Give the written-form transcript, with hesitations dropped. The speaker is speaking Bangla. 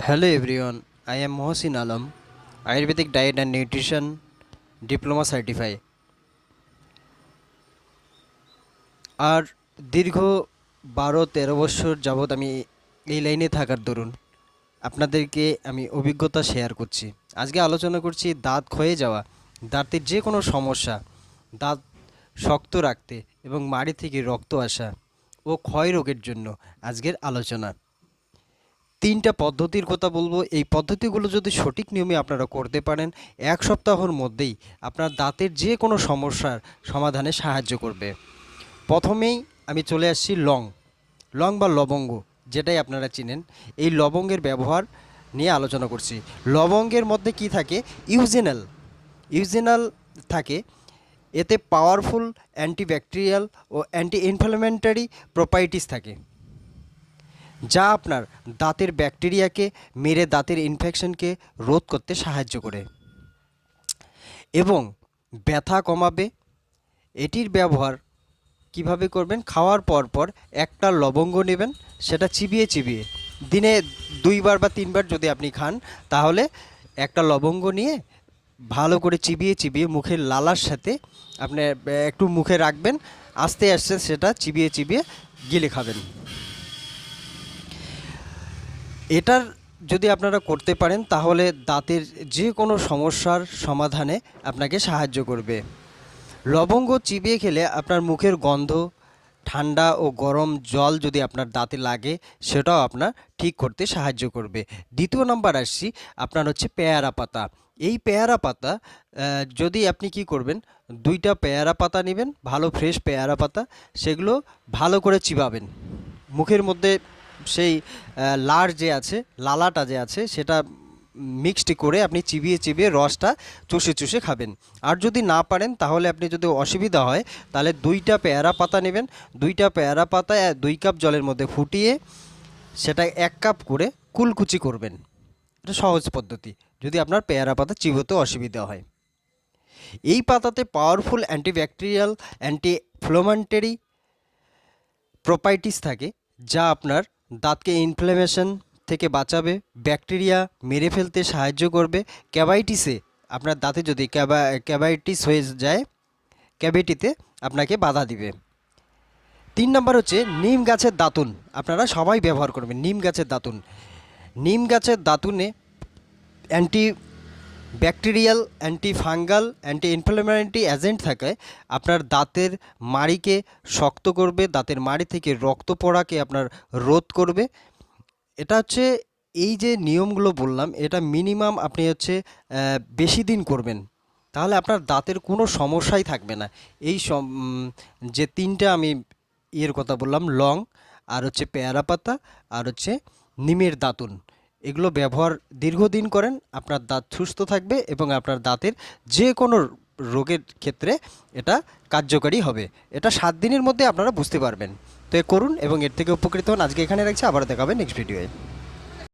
Hello everyone, I am Mohsin Alam, Ayurvedic Diet and Nutrition Diploma Certified. আর দীর্ঘ 12-13 বছর যাবৎ আমি এই লাইনে থাকার দরুন আপনাদেরকে আমি অভিজ্ঞতা শেয়ার করছি। আজকে আলোচনা করছি দাঁত ক্ষয়ে যাওয়া, দাঁতের যে কোনো সমস্যা, দাঁত শক্ত রাখতে এবং মাড়ি থেকে রক্ত আসা ও ক্ষয় রোগের জন্য আজকের আলোচনা। 3টা পদ্ধতির কথা বলবো। এই পদ্ধতিগুলো যদি সঠিক নিয়মে আপনারা করতে পারেন, 1 সপ্তাহের মধ্যেই আপনার দাঁতের যে কোনো সমস্যার সমাধানে সাহায্য করবে। প্রথমেই আমি চলে আসছি লং বা লবঙ্গ, যেটাই আপনারা চিনেন। এই লবঙ্গের ব্যবহার নিয়ে আলোচনা করছি। লবঙ্গের মধ্যে কি থাকে? ইউজেনাল থাকে। এতে পাওয়ারফুল অ্যান্টিব্যাকটেরিয়াল ও অ্যান্টি ইনফ্ল্যামেটরি প্রপার্টিস থাকে, যা আপনার দাঁতের ব্যাকটেরিয়াকে মেরে দাঁতের ইনফেকশনকে রোধ করতে সাহায্য করে এবং ব্যথা কমাবে। এটির ব্যবহার কিভাবে করবেন? খাওয়ার পর একটা লবঙ্গ নেবেন, সেটা চিবিয়ে দিনে 2বার বা 3বার যদি আপনি খান, তাহলে একটা লবঙ্গ নিয়ে ভালো করে চিবিয়ে মুখের লালার সাথে আপনি একটু মুখে রাখবেন, আস্তে আস্তে সেটা চিবিয়ে গিলে খাবেন। এটার যদি আপনারা করতে পারেন, তাহলে দাঁতের যে কোনো সমস্যার সমাধানে আপনাকে সাহায্য করবে। লবঙ্গ চিবিয়ে খেলে আপনার মুখের গন্ধ, ঠান্ডা ও গরম জল যদি আপনার দাঁতে লাগে, সেটাও আপনার ঠিক করতে সাহায্য করবে। দ্বিতীয় নাম্বার আসছি, আপনার হচ্ছে পেয়ারা পাতা। এই পেয়ারা পাতা যদি আপনি কি করবেন, 2টা পেয়ারা পাতা নেবেন, ভালো ফ্রেশ পেয়ারা পাতা, সেগুলো ভালো করে চিবাবেন। মুখের মধ্যে সেই লালাটা যে আছে সেটা মিক্সড করে আপনি চিবিয়ে রসটা চুষে খাবেন। আর যদি না পারেন, তাহলে আপনি যদি অসুবিধা হয়, তাহলে 2টা পেয়ারা পাতা নেবেন, 2টা পেয়ারা পাতা 2 কাপ জলের মধ্যে ফুটিয়ে সেটা 1 কাপ করে কুলকুচি করবেন। এটা সহজ পদ্ধতি যদি আপনার পেয়ারা পাতা চিবোতে অসুবিধা হয়। এই পাতাতে powerful antibacterial anti inflammatory properties থাকে, যা আপনার দাঁতকে ইনফ্ল্যামেশন থেকে বাঁচাবে, ব্যাকটেরিয়া মেরে ফেলতে সাহায্য করবে। আপনার দাঁতে যদি ক্যাভাইটিস হয়ে যায়, ক্যাভিটিতে আপনাকে বাধা দিবে। 3 নম্বর হচ্ছে নিম গাছের দাতুন। আপনারা সবাই ব্যবহার করবেন নিম গাছের দাতুনে anti bacterial, anti fungal, anti inflammatory agent থাকে, আপনার দাঁতের মাড়িকে শক্ত করবে, দাঁতের মাড়ি থেকে রক্ত পড়াকে আপনার রোধ করবে। এটা হচ্ছে, এই যে নিয়মগুলো বললাম, এটা মিনিমাম আপনি হচ্ছে বেশি দিন করবেন, তাহলে আপনার দাঁতের কোনো সমস্যাই থাকবে না। যে 3টা আমি কথা বললাম, লং, আর হচ্ছে পেয়ারা পাতা, আর হচ্ছে নিমের দাতুন, এগুলো ব্যবহার দীর্ঘদিন করেন, আপনার দাঁত সুস্থ থাকবে এবং আপনার দাঁতের যে কোনো রোগের ক্ষেত্রে এটা কার্যকারী হবে। এটা 7 দিনের মধ্যে আপনারা বুঝতে পারবেন। তো এ করুন এবং এর থেকে উপকৃত হন। আজকে এখানে রাখছি, আবার দেখাবেন নেক্সট ভিডিওয়ে।